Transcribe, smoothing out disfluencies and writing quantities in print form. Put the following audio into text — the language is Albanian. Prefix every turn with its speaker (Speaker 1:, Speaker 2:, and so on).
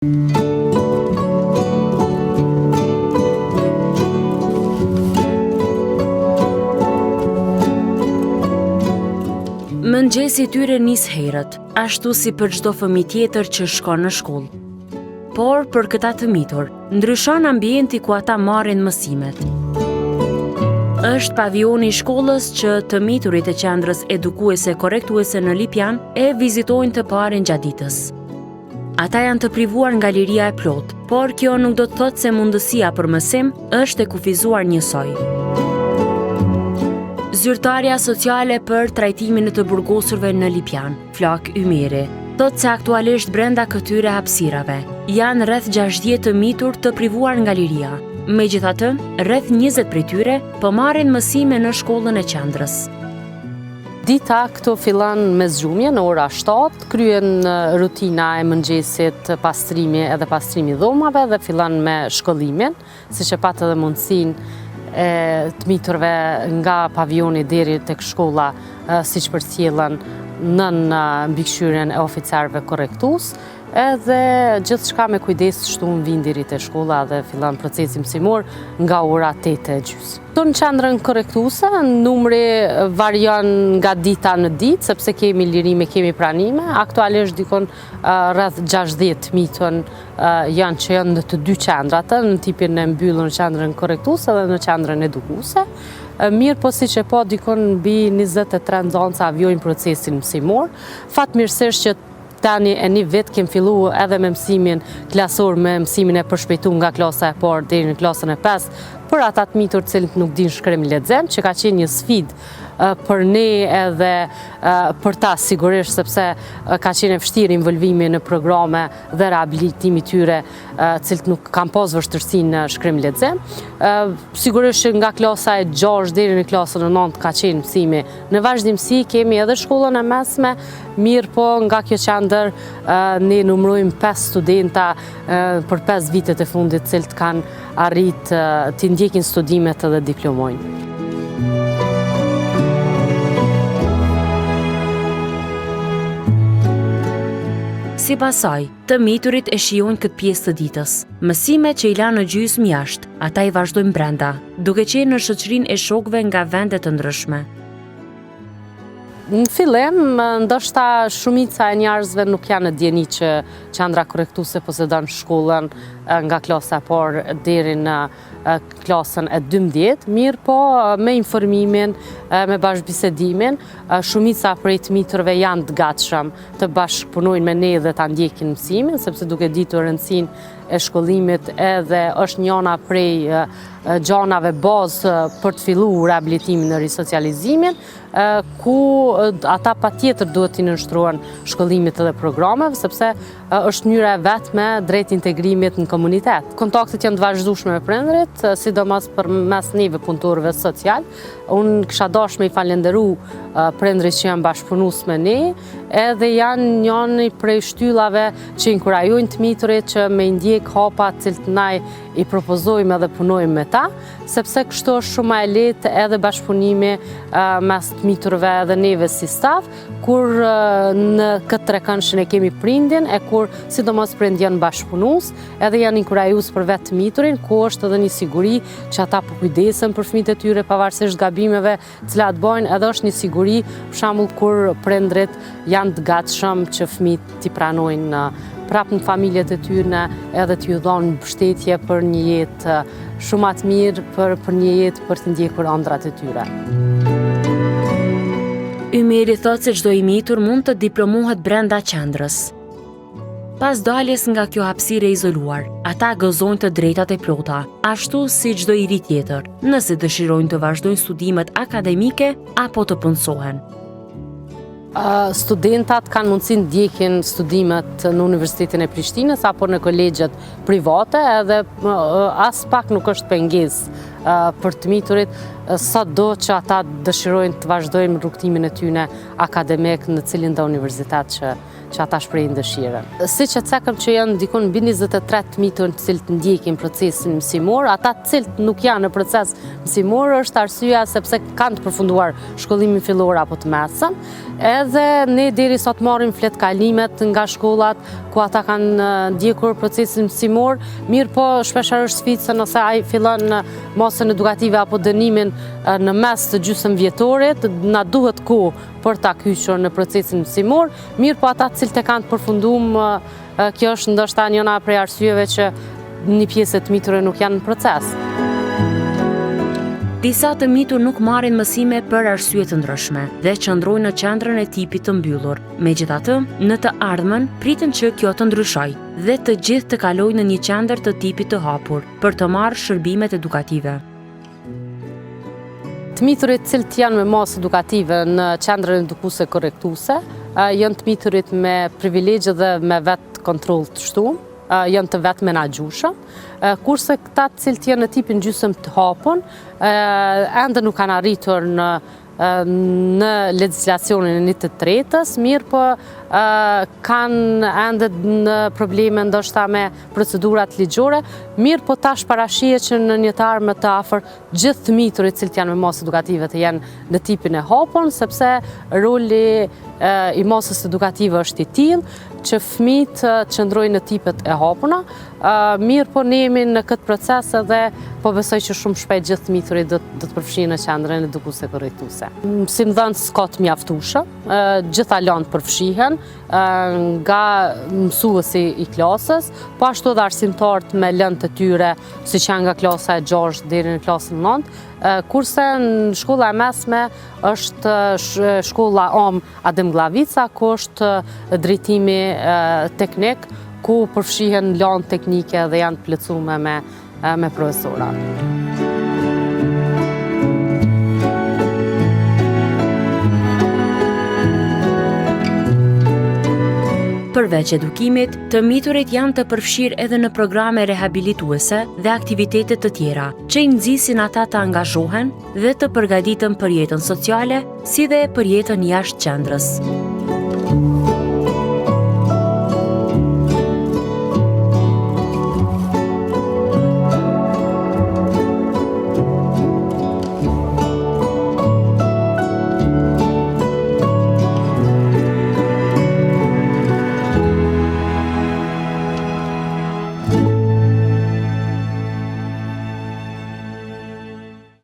Speaker 1: Mëngjesi i tyre nis herët, ashtu si për çdo fëmijë tjetër që shkon në shkollë. Por për këta të mitur, ndryshon ambienti ku ata marrin mësimet. Është pavioni i shkollës që të miturit e qendrës edukuese korrektuese në Lipjan e vizitojnë të parin gjatë ditës. Ata janë të privuar nga liria e plot, por kjo nuk do të thotë se mundësia për mësim është e kufizuar njësoj. Zyrtarja sociale për trajtimin e të burgosurve në Lipjan, Flak Ymiri, thotë se aktualisht brenda këtyre hapësirave janë rreth 60 të mitur të privuar nga liria. Megjithatë, rreth 20 prej tyre po marrin mësime në shkollën e qendrës.
Speaker 2: Dita këto fillon me zgjumje në ora 7, kryen rutina e mëngjesit, pastrimi edhe pastrimi dhomave dhe fillon me shkollimin, siç e pat edhe mundësinë e të miturve nga pavioni deri tek shkolla, siç përcjellen nën mbikëqyrjen e oficerëve korrektues, edhe gjithçka me kujdes shtun vin deri te shkolla dhe fillon procesi mësimor nga ora 8:30. Në qendrën korrektuese, numri varion nga dita në ditë, sepse kemi lirime, kemi pranime. Aktualisht dikon rreth 60 mitën janë që janë në të dy qendrat, në tipin e mbyllur në qendrën korrektuese dhe në qendrën edukuese. Mirë po siç e po dikon mbi 23 nxënësa avjojnë procesin mësimor. Fatmirësisht që tani e një vit kem fillu edhe me mësimin klasor, me mësimin e përshpejtuar nga klasa e parë deri në klasën e 5, për ata të mitur të cilët nuk din shkrim lexim, që ka qenë një sfidë për ne edhe për ta sigurisht, sepse ka qenë e vështirë involvimi në programe dhe rehabilitimi tyre, cilët nuk kanë pas vështirësinë në shkrim lexim. Sigurisht që nga klasa e 6 deri në klasën e 9 ka qenë mësimi në vazhdimsi, kemi edhe shkollën e mesme, mirë po nga kjo qendër ne numërojmë 5 studenta për 5 vitet e fundit cilët kanë arrit të ndjekin studimet edhe diplomojnë.
Speaker 1: Sipas saj, të miturit e shijojnë këtë pjesë të ditës. Mësimet që i lanë në gjysmë jashtë, ata i vazhdojnë brenda, duke qenë në shoqërinë e shokëve nga vende të ndryshme.
Speaker 2: Në fillim, ndoshta shumica e njerëzve nuk janë e dieni që qendra korrektuese posedon shkollën nga klasa e parë deri në klasën e 12, mirë po me informimin, me bashkëbisedimin, shumica prej të miturve janë të gatshëm të bashkëpunojnë me ne dhe ta ndjekin mësimin, sepse duke ditur rëndësinë e shkollimit edhe është njëna prej gjanave bazë për të filluar rehabilitimin e risocializimin, ku ata patjetër duhet të nënshtruan shkollimit edhe programeve, sepse është mënyra e vetme drejt integrimit në komunitet. Kontaktet janë të vazhdueshme me prindërit, sidomos përmes neve punëtorëve social. Unë kisha dashur me i falenderu prindërit që janë bashkëpunues me ne, edhe janë njëri prej shtyllave që inkurajojnë të miturit që me ndjek hapa të cilët ne i propozojmë edhe punojmë me ta, sepse kështu është shumë më e lehtë edhe bashkëpunimi mes të miturve edhe neve si staf, kur në këtë trekëndshën e kemi prindin, e kur sidomos prindë janë bashkëpunues, edhe janë inkurajues për vetë miturin, ku është edhe një siguri që ata po kujdesen për fëmijët e tyre pavarësisht gabimeve të cilat bëjnë, edhe është një siguri, për shembull kur prindrit janë të gatshëm që fëmijët t'i pranojnë prapë në familjet e tyre edhe t'ju dhonë mbështetje për një jetë shumë atë mirë, për një jetë për të ndjekur ëndrat e tyre.
Speaker 1: Ymiri thotë se çdo i mitur mund të diplomohet brenda qendrës. Pas daljes nga kjo hapësirë e izoluar, ata gëzojnë të drejtat e plota, ashtu si çdo i ri tjetër, nëse dëshirojnë të vazhdojnë studimet akademike apo të punësohen.
Speaker 2: Studentat kanë mundësinë të ndjekin studimet në Universitetin e Prishtinës apo në kolegjet private, edhe as pak nuk është pengesë për të miturit, sado që ata dëshirojnë të vazhdojnë rrugtimin e tyre akademik në cilin dhe universitet që ata shprehin dëshirën. Siç e cekëm që janë dikon mbi 23 mitur të cilët ndjekin procesin mësimor, ata të cilët nuk janë në proces mësimor është arsyeja sepse kanë të përfunduar shkollimin fillor apo të mesëm, edhe ne deri sot marrim fletkalimet nga shkollat ku ata kanë ndjekur procesin mësimor, mirë po shpeshherë është sfidë se nëse ai fillon mosën edukative apo dënimin në mes të gjysmëvjetorit, na duhet kohë për ta kyçur në procesin mësimor, mirë po ata të cilët e kanë të përfunduar, kjo është ndoshta njëra prej arsyeve që një pjesë të mitura nuk janë në proces.
Speaker 1: Disa të mitur nuk marrin mësime për arsye të ndryshme dhe qëndrojnë në qendrën e tipit të mbyllur. Megjithatë, në të ardhmen priten që kjo të ndryshojë dhe të gjithë të kalojnë në një qendër të tipit të hapur për të marrë shërbimet edukative.
Speaker 2: Të miturit cilët janë me mosë edukative në qendrën edukuese korrektuese janë të miturit me privilegje dhe me vetë kontroll të shtuar, janë të vetë menaxhueshëm, kurse këta të cilët janë në tipin gjysmë të hapun, ende nuk kanë arritur në legjislacionin e 1 të tretës, mirë po kanë ende në probleme ndoshta me procedurat ligjore, mirë po tash parashihet që në një të ardhmen të afër gjithë të miturit cilët janë me mosë edukative të jenë në tipin e hapun, sepse roli i mosës edukative është i tillë që fëmijët qëndrojnë në tipet e hapuna, mirë po ne jemi në këtë proces edhe po besoj që shumë shpejt gjithë të miturit do të përfshihen në qendrën edukuese korrektuese. Mësimdhënës s'ka të mjaftueshëm, gjitha lanë përfshihen nga mësuesi i klasës, po ashtu edhe arsimtarët me lëndë të tyre, siç janë nga klasa e 6 deri në klasën 9, kurse në shkolla e mesme është shkolla Adem Glavica, ku është drejtimi teknik, ku përfshihen lanë teknike dhe janë të plotësuara me profesora.
Speaker 1: Përveç edukimit, të miturit janë të përfshirë edhe në programe rehabilituese dhe aktivitetet të tjera, që i nxisin ata të angazhohen dhe të përgatiten për jetën sociale, si dhe për jetën jashtë qendrës.